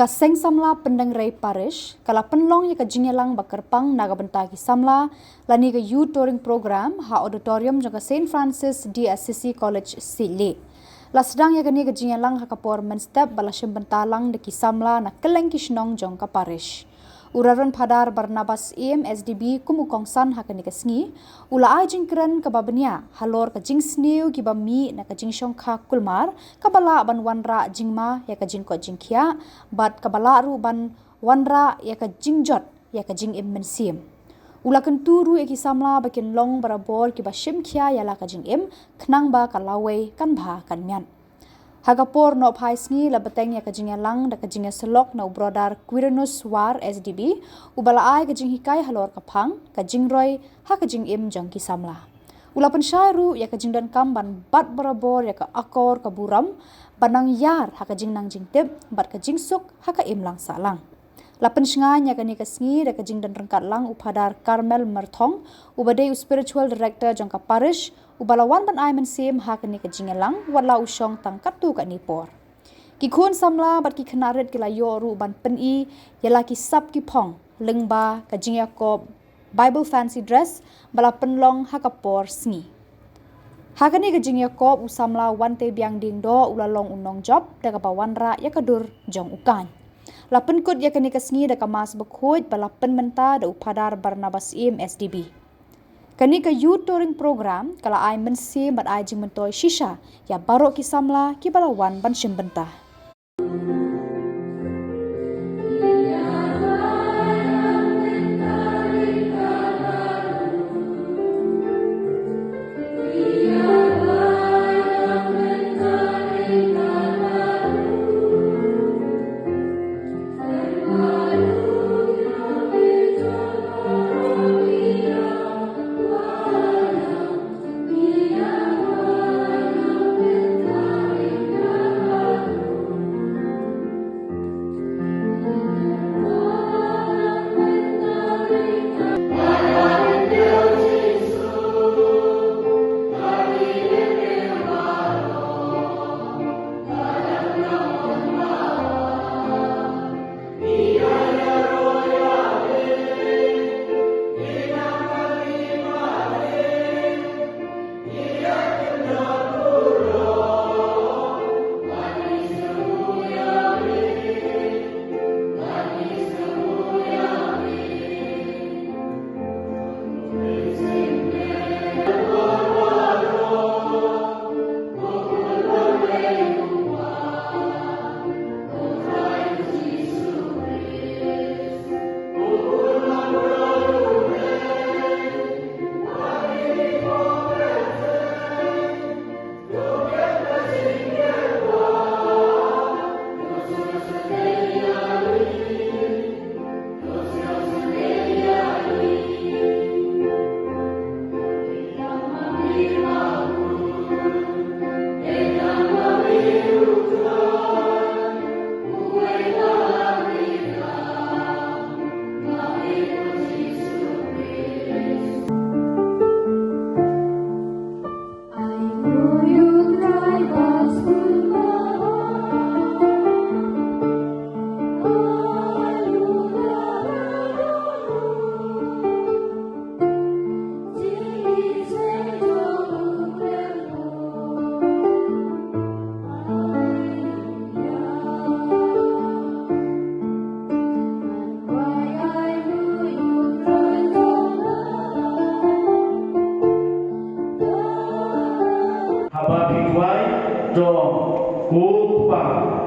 Ka Seng Samla Pyndengrei Parish, kala Pynlong ya ka jingelang bakerpang naga bentagi Samla, lani ka youth touring program ha auditorium jangka St. Francis di Assisi College Sile. La sedang ya kani ka jingelang ha kapor menstep balashim bentalang deki Samla na keleng kishnong jangka Parish. Uraran padar Barnabas NIAM SDB kumukongsan ha kani ka sngi, ula ai jingkren ka babenia halor ka jingsniu ki bami na ka jingshong kha kulmar kabala ban wanra jingma ya ka jingko jingkhia bat kabala ru ban wanra ya ka jingjot ya ka jing immensim. Ula kenturu eki Samla bakin long barabor ki bashim khia ya la ka jing im knang ba ka lawei kan bha kan mian. Hagapor no phai sngi la beteng ya ka jingelang da ka jinge selok na ubrodar Quirinus war SDB ubala ai ka jing hikai halor ka phang ka jingroi ha ka jing im jangki Samla. Ula pensyairu ya ka jing dan kam ban bat barabor ya ka akor ka buram banang yar ha ka jing nang jing tip bat ka jing suk ha ka im lang sa lang. La pensngan ya ka ni ka sngi da ka jing dan rengkat lang upadar Carmel Merthong ubadai spiritual director jangka Parish ubalawan ban ai mensim ha ka ni ka jingelang wala usong tangkat tu ka nipor. Ki khun Samla bat ki khanaret ki la yo ru ban peni yala ki sap ki phong lengba ka jing Yakob Bible fancy dress bala Pynlong ha ka por sngi. Ha ka ni ka jing Yakob Samla wante biang ding do ulalong unong job da ka bawanra ya ka dur jong ukan. La penkut ya ka ni ka sngi da ka mas bekhuj bala penmenta da upadar Barnabas NIAM SDB. Kani ka youth touring program kala ai mensi bat ai jing mentoi shisha ya barok ki Samla ki balawan ban shimbenta.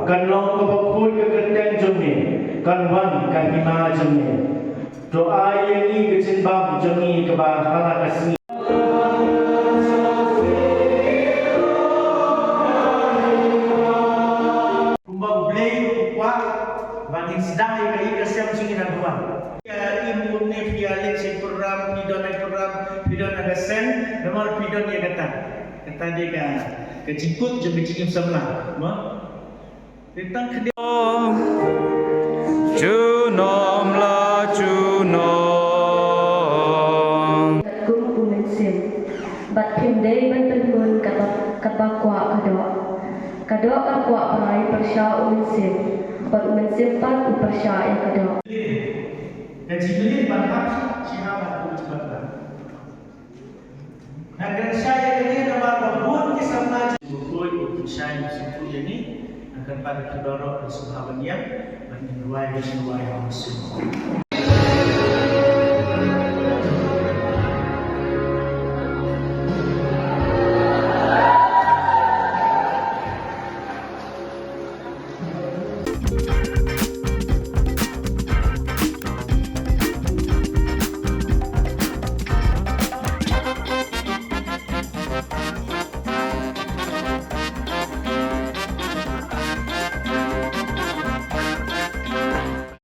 kan long ka bakul ka kendeng jomni kan wan ka hima jomni doa yang ni ke cimbang jomni ke ba hala kasni kumbang blay kwa bangin sedang kai ka siam singin aduan ya imun ne fialik si program pidon aga sen nomor pidon ya kata dia ka jikut jom bikin Samla ma tentang kedai Junom la junom kum kumensin bat pindai ban penun kata kwa kado Kadok kan kuat perai persya umensim. Umensim pan upersya yang kadok. Gaji beli banyak siapa tu cepat. Agar saya ini nama berbuat kisah buku saya itu ini akan pada kedorok di sebuah NIAM dan menuai yang muslim.